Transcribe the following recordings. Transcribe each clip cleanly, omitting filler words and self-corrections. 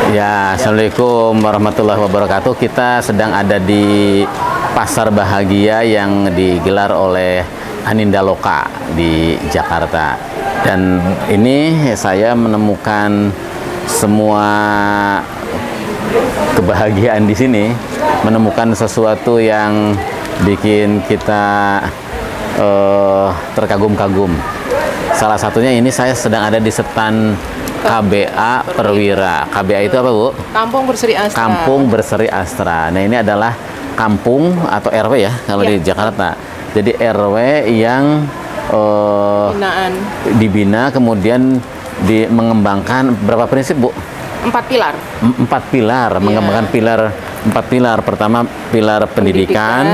Ya, Assalamualaikum warahmatullahi wabarakatuh. Kita sedang ada di Pasar Bahagia yang digelar oleh Aninda Loka di Jakarta. Dan ini saya menemukan semua kebahagiaan di sini, menemukan sesuatu yang bikin kita terkagum-kagum. Salah satunya ini saya sedang ada di setan KBA Perwira. KBA itu apa, Bu? Kampung Berseri Astra. Kampung Berseri Astra. Nah, ini adalah kampung atau RW ya kalau di Jakarta. Jadi RW yang dibina kemudian mengembangkan berapa prinsip, Bu? 4 pilar. 4 pilar, mengembangkan empat pilar. Pertama pilar pendidikan,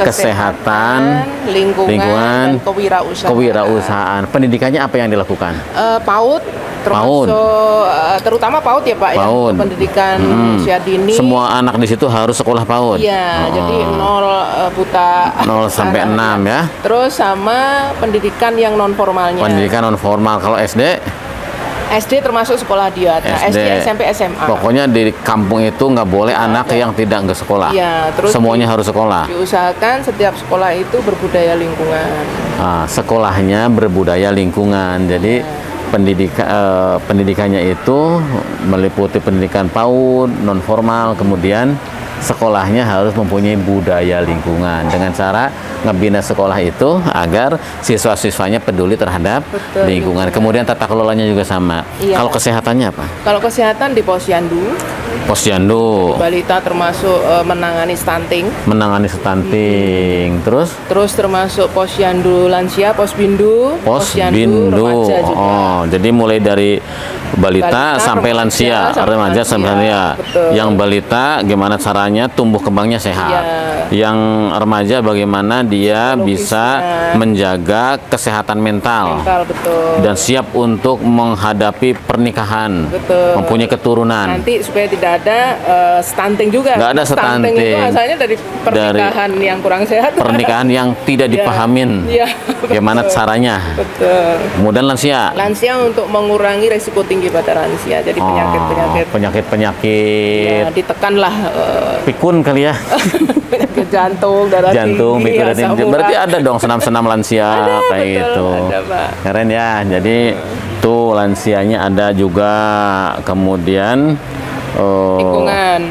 kesehatan, lingkungan, dan kewirausahaan. Pendidikannya apa yang dilakukan? PAUD, terutama PAUD ya Pak, PAUD. ya, pendidikan usia dini. Semua anak di situ harus sekolah PAUD. Iya, jadi 0 sampai 6 ya. Terus sama pendidikan yang non formalnya. Pendidikan non formal. Kalau SD termasuk sekolah dia, SD, SMP, SMA. Pokoknya di kampung itu nggak boleh anak yang tidak sekolah. Ya, terus semuanya harus sekolah. Diusahakan setiap sekolah itu berbudaya lingkungan. Sekolahnya berbudaya lingkungan. Jadi pendidikannya itu meliputi pendidikan PAUD, non formal, kemudian sekolahnya harus mempunyai budaya lingkungan dengan cara ngebina sekolah itu agar siswa-siswanya peduli terhadap lingkungan. Kemudian tata kelolanya juga sama. Iya. Kalau kesehatannya apa? Kalau kesehatan di Posyandu. Balita termasuk menangani stunting. Terus termasuk Posyandu lansia, Posbindu, Posyandu remaja juga. Jadi mulai dari balita sampai lansia, remaja sampai lansia. Yang balita gimana caranya tumbuh kembangnya sehat. Yang remaja bagaimana dia bisa menjaga kesehatan mental. Dan siap untuk menghadapi pernikahan, mempunyai keturunan. Nanti supaya tidak ada stunting juga. Nggak ada stunting. Itu asalnya dari pernikahan yang kurang sehat. Pernikahan yang tidak dipahamin. Bagaimana caranya? Kemudian lansia. Lansia untuk mengurangi resiko tinggi pada lansia. Jadi penyakit. Ditekanlah. Pikun kali ya. Penyakit jantung, pikun dan berarti ada dong senam-senam lansia kayak gitu. Keren ya. Jadi tuh lansianya ada juga. Kemudian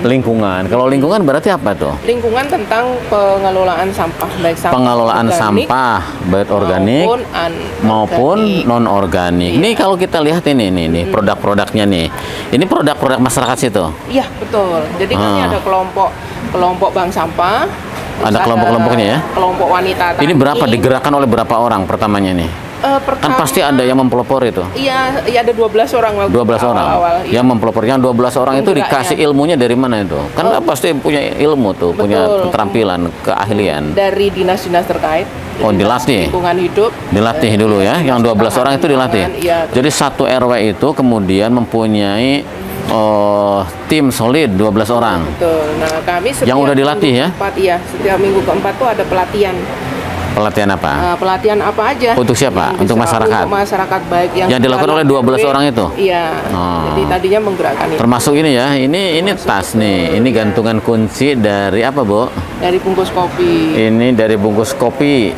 lingkungan. Kalau lingkungan berarti apa tuh? Lingkungan tentang pengelolaan sampah, baik sampah organik maupun non organik. Ini kalau kita lihat ini produk-produknya nih. Ini produk-produk masyarakat situ. Iya, betul. Jadi kami ada kelompok bank sampah. Ada kelompok-kelompoknya ya? Kelompok wanita tani. Ini berapa digerakkan oleh berapa orang pertamanya nih? Kan pasti ada yang mempelopor itu. Iya, ada 12 orang. 12 orang. Yang mempelopor, yang 12 orang itu dikasih ilmunya dari mana itu? Kan pasti punya ilmu tuh, punya keterampilan, keahlian. Dari dinas-dinas terkait. Dilatih. Lingkungan hidup. Dilatih dulu ya. Yang 12 orang itu dilatih. Jadi satu RW itu kemudian mempunyai tim solid 12 orang. Betul. Nah, kami yang udah dilatih ya? Setiap minggu keempat tuh ada pelatihan. Pelatihan apa? Pelatihan apa aja? Untuk siapa? Untuk masyarakat? Untuk masyarakat, baik yang dilakukan oleh 12 orang itu? Iya. Jadi tadinya menggerakkan itu. Termasuk ini ya, ini tas nih. Ini gantungan kunci dari apa, Bu? Dari bungkus kopi. Ini dari bungkus kopi.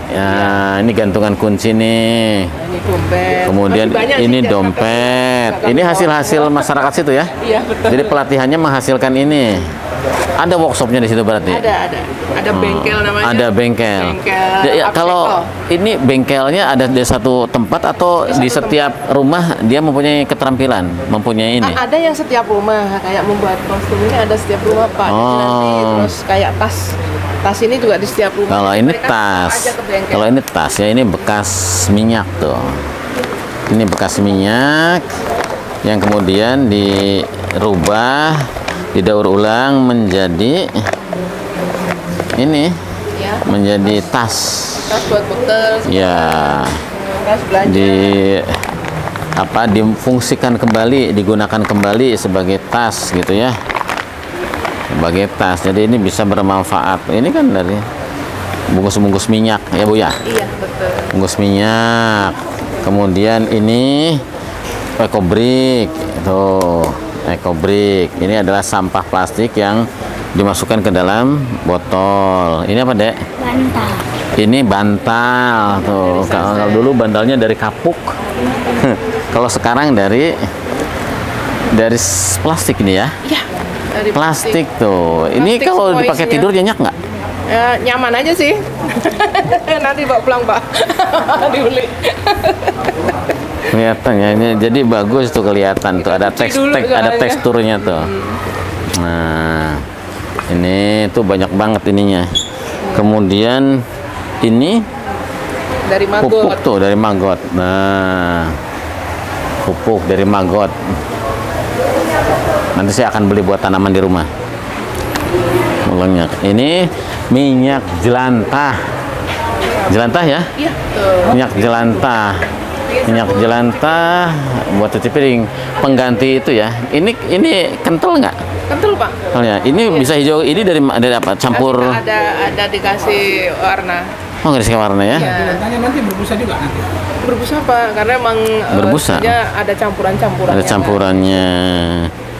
Ini gantungan kunci nih. Ini dompet. Kemudian ini dompet. Ini hasil-hasil masyarakat situ ya? Iya, betul. Jadi pelatihannya menghasilkan ini. Ada workshopnya di situ berarti? Ada bengkel namanya. Ada bengkel. Kalau ini bengkelnya ada di satu tempat atau di setiap rumah dia mempunyai keterampilan, mempunyai ini? Ada yang setiap rumah, kayak membuat kostum ini ada setiap rumah Pak. Jadi nanti terus kayak tas ini juga di setiap rumah. Kalau ini tas ya, ini bekas minyak tuh. Ini bekas minyak yang kemudian dirubah, didaur ulang menjadi ini, menjadi tas buat bekal. Tas belanja. Difungsikan kembali, digunakan kembali sebagai tas gitu ya, sebagai tas. Jadi ini bisa bermanfaat. Ini kan dari bungkus-bungkus minyak ya, Bu ya? Iya, betul. Bungkus minyak. Kemudian ini ekobrik, tuh Ecobrik. Ini adalah sampah plastik yang dimasukkan ke dalam botol. Ini apa, Dek? Bantal. Ini bantal tuh. Kalau dulu bantalnya dari kapuk. Kalau sekarang dari plastik ini ya. Iya, dari Plastik tuh. Ini Plastik kalau semua dipakai isinya. tidur nyenyak nggak? Ya, nyaman aja sih. Nanti bawa pulang, Pak. Dibeli. Kelihatan ya, ini jadi bagus tuh kelihatan tuh ada Cuci dulu ada soalnya. teksturnya tuh. Nah, ini tuh banyak banget ininya. Kemudian ini Dari pupuk maggot. tuh dari maggot. Nah, pupuk dari maggot. Nanti saya akan beli buat tanaman di rumah. Banyak. Ini minyak jelantah. Jelantah ya? Iya, tuh. Minyak jelantah. Minyak jelantah buat cuci piring. Pengganti itu ya. Ini kental nggak? Kental, Pak. Kentalnya. Ini bisa hijau. Ini dari apa? Campur. Ada dikasih warna. Oh, nggak dikasih warna ya? Jelantahnya nanti berbusa juga nanti. Berbusa, Pak, karena emang Berbusa? dia ada campuran-campuran. Ada campurannya.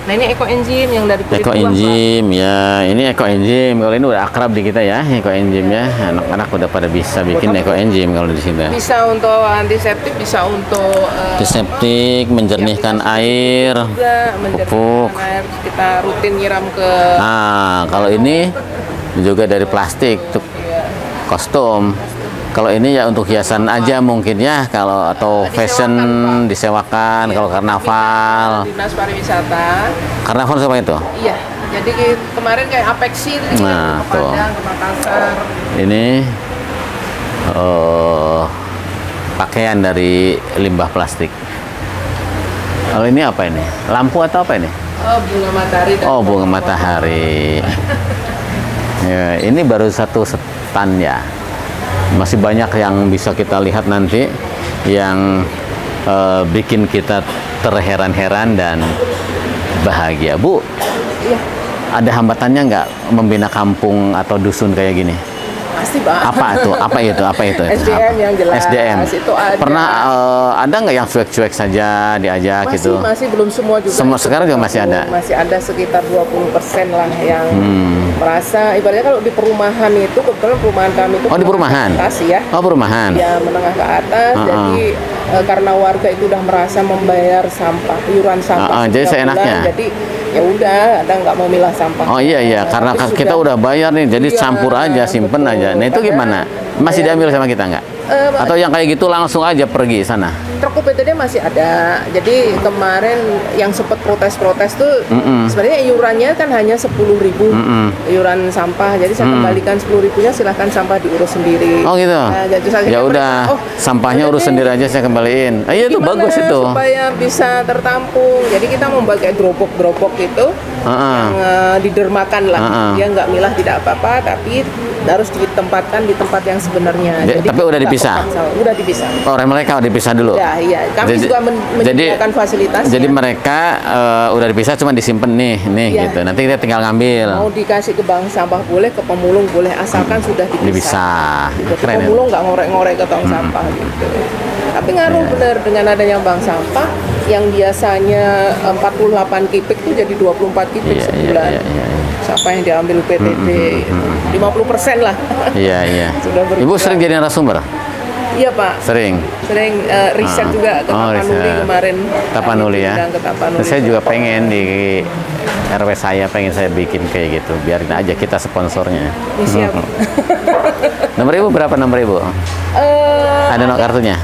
Nah, ini ekoenzim yang dari kulit buah, Pak. Ekoenzim ya, ini ekoenzim. Kalau ini udah akrab di kita ya, ekoenzim ya. Anak-anak udah pada bisa bikin ekoenzim kalau di sini. Bisa untuk antiseptik, bisa untuk Antiseptik, menjernihkan air, juga pupuk. menjernihkan air. Kita rutin nyiram ke Nah, kalau ini juga dari plastik, tuh kostum. Kalau ini ya untuk hiasan aja mungkin ya, kalau atau fashion disewakan, kalau karnaval. Dinas Pariwisata. Karnaval siapa itu? Iya. Jadi kemarin kayak Apexi gitu, Nah, ke tuh. Padang, ke Makassar. Ini pakaian dari limbah plastik. Kalau ini apa ini? Lampu atau apa ini? Oh, bunga matahari. dan Oh, bunga matahari. Ya, ini baru satu stand ya. Masih banyak yang bisa kita lihat nanti yang bikin kita terheran-heran dan bahagia. Bu, Iya, ada hambatannya nggak membina kampung atau dusun kayak gini? pasti, Pak. Apa itu? Apa itu? Apa itu? SDM yang jelas. SDM. Itu ada. Pernah ada nggak yang cuek-cuek saja diajak gitu? Masih belum semua juga. Semua sekarang juga masih ada? Masih ada sekitar 20% lah yang merasa, ibaratnya kalau di perumahan itu, kebetulan perumahan kami itu Oh, di perumahan? menengah ke atas ya. Oh, perumahan. Ya, menengah ke atas. Jadi karena warga itu udah merasa membayar sampah, iuran sampah jadi setiap seenaknya? bulan, jadi ya udah, ada nggak mau milah sampah. Oh iya iya, karena Tapi kita udah bayar nih, jadi Iya, campur aja, simpen betul. aja. Nah itu Karena gimana? Masih bayar- diambil sama kita nggak? Pak, Atau yang kayak gitu langsung aja pergi sana? truk UPTD masih ada. Jadi kemarin yang sempat protes-protes tuh sebenarnya iurannya kan hanya 10.000 iuran sampah. Jadi saya kembalikan 10.000-nya, silahkan sampah diurus sendiri. Oh gitu. Nah, jadi saya Ya kira udah, mereka, oh, sampahnya udah urus deh, sendiri aja, saya kembaliin. Iya itu gimana bagus itu. supaya bisa tertampung. Jadi kita membagai drobok-drobok itu yang didermakan lah. Dia nggak milah tidak apa-apa, tapi harus ditempatkan di tempat yang sebenarnya. Tapi udah nggak dipisah? kepaksa. Udah dipisah. Orang mereka udah dipisah dulu. Ya, iya. Kami Jadi- juga menyediakan fasilitas. Jadi mereka udah dipisah, cuma disimpan nih Iya. gitu. Nanti kita tinggal ngambil. mau dikasih ke bank sampah boleh, ke pemulung boleh, asalkan sudah dipisah. Dipisah. Gitu. Ke Keren ya. pemulung nggak ngorek-ngorek ke tong sampah gitu. Tapi ngaruh Iya. bener dengan adanya bank sampah yang biasanya 48 kipik itu jadi 24 kipik Iya, iya, sebulan. iya, iya. Sampah yang diambil PTD 50% lah. Iya iya. Sudah berkurang. Ibu sering jadi narasumber? Iya, Pak. Sering. Sering riset juga ke Oh, Tapanuli riset. kemarin. Tapanuli Kami ya. diundang ke Tapanuli. Saya juga pengen di RW saya pengen saya bikin kayak gitu. Biarin aja kita sponsornya. Ya, siap. Nomor ibu berapa nomor ibu? Ada nomor kartunya?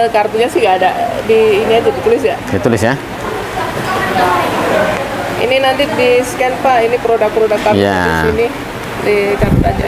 Kartunya sih nggak ada. Di ini aja ditulis ya. Ditulis ya. Ini nanti di scan, Pak. Ini produk-produk kami Ya. di sini di kartu aja.